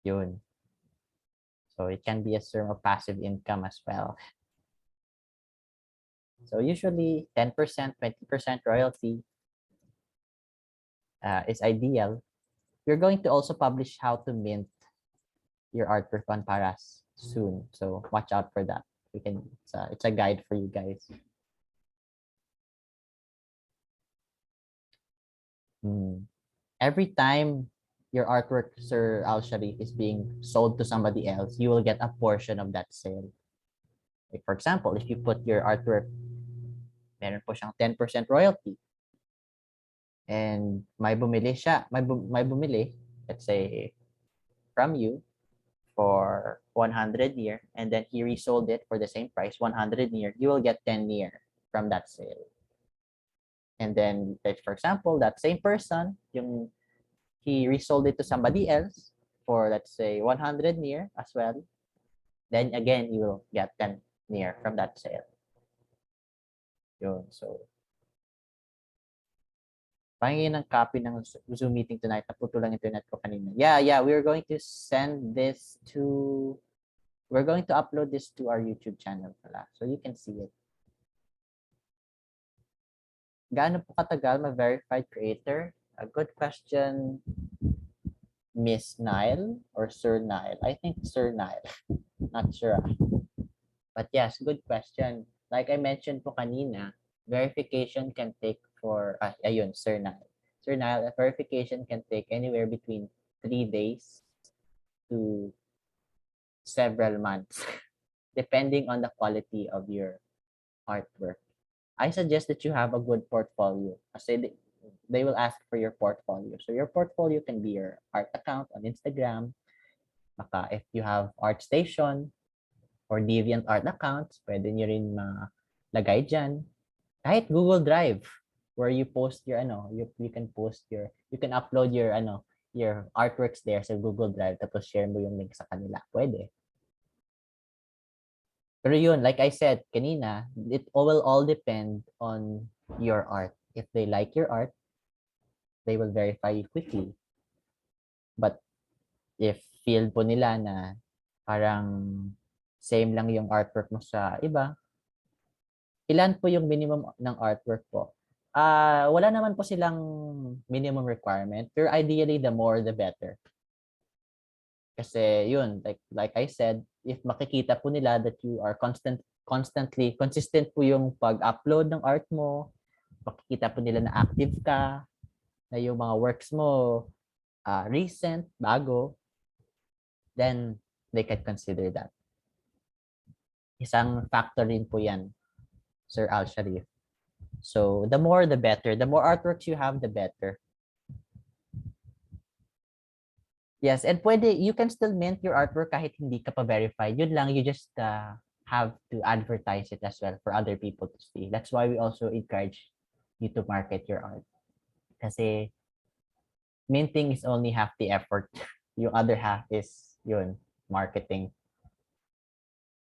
[SPEAKER 1] Yun. So it can be a form of passive income as well. So usually 10%, 20% royalty is ideal. We're going to also publish how to mint your artwork on Paras soon. So watch out for that. It's a guide for you guys. Every time your artwork, Sir Al Sharif, is being sold to somebody else, you will get a portion of that sale. Like for example, if you put your artwork, meron po siyang 10% royalty. And may bumili siya, may bumili, let's say, from you for 100 near, and then he resold it for the same price, 100 near, you will get 10 near from that sale. And then, like for example, that same person, he resold it to somebody else for, let's say, 100 near as well. Then again, you will get 10 near from that sale. Yun, so pahingin ng copy ng Zoom meeting tonight. Naputo lang internet ko kanina. Yeah, we're going to upload this to our YouTube channel pala. So you can see it. Gaano po katagal ma-verified creator? A good question, Miss Nile or Sir Nile. I think Sir Nile. Not sure. But yes, good question. Like I mentioned po kanina, verification can take ayun, Sir Nile. Sir Nile, verification can take anywhere between 3 days to several months, depending on the quality of your artwork. I suggest that you have a good portfolio. Kasi they will ask for your portfolio. So your portfolio can be your art account on Instagram. Baka if you have ArtStation or DeviantArt accounts, pwede nyo rin malagay dyan. Kahit Google Drive, where you post your you can upload your artworks there sa Google Drive tapos share mo yung link sa kanila. Pwede. Pero yun, like I said kanina, it will all depend on your art. If they like your art, they will verify you quickly. But if feel po nila na parang same lang yung artwork mo sa iba, ilan po yung minimum ng artwork po? Wala naman po silang minimum requirement. Pero ideally, the more, the better. Kasi yun, like I said, if makikita po nila that you are consistent po yung pag-upload ng art mo, makikita po nila na active ka, na yung mga works mo recent, bago, then they can consider that. Isang factor rin po yan, Sir Al Sharif. So, the more, the better. The more artworks you have, the better. Yes, and you can still mint your artwork kahit hindi ka pa verified. Yun lang, you just have to advertise it as well for other people to see. That's why we also encourage you to market your art. Kasi minting is only half the effort. Yung other half is marketing.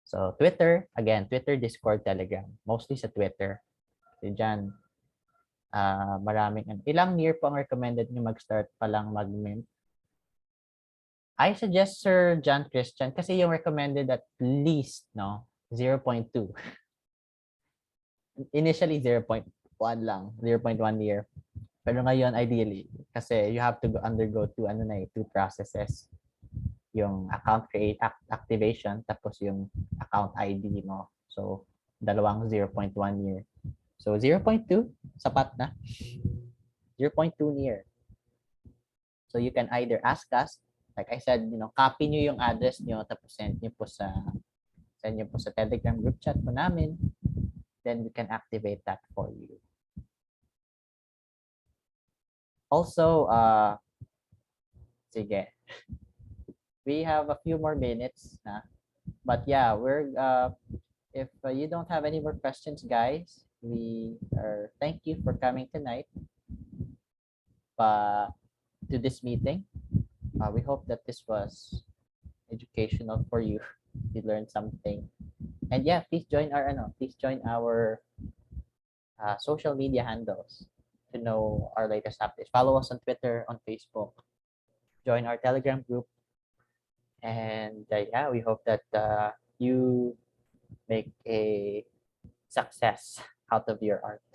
[SPEAKER 1] So Twitter, again, Twitter, Discord, Telegram. Mostly sa Twitter. So dyan, maraming, ilang year po ang recommended nyo mag-start pa lang mag-mint? I suggest Sir John Christian kasi yung recommended at least 0.2. Initially 0.1 lang, 0.1 year. Pero ngayon ideally kasi you have to undergo two processes. Yung account activation tapos yung account ID mo. So dalawang 0.1 year. So 0.2 sapat na. 0.2 year. So you can either ask us, like I said, copy nyo yung address nyo tapos send nyo po sa Telegram group chat po namin. Then we can activate that for you. Also, sige, we have a few more minutes, but yeah, we're if you don't have any more questions, guys, we are thank you for coming tonight to this meeting. We hope that this was educational for you. You learned something, and yeah, please join our social media handles to know our latest updates. Follow us on Twitter, on Facebook, join our Telegram group, and yeah, we hope that you make a success out of your art.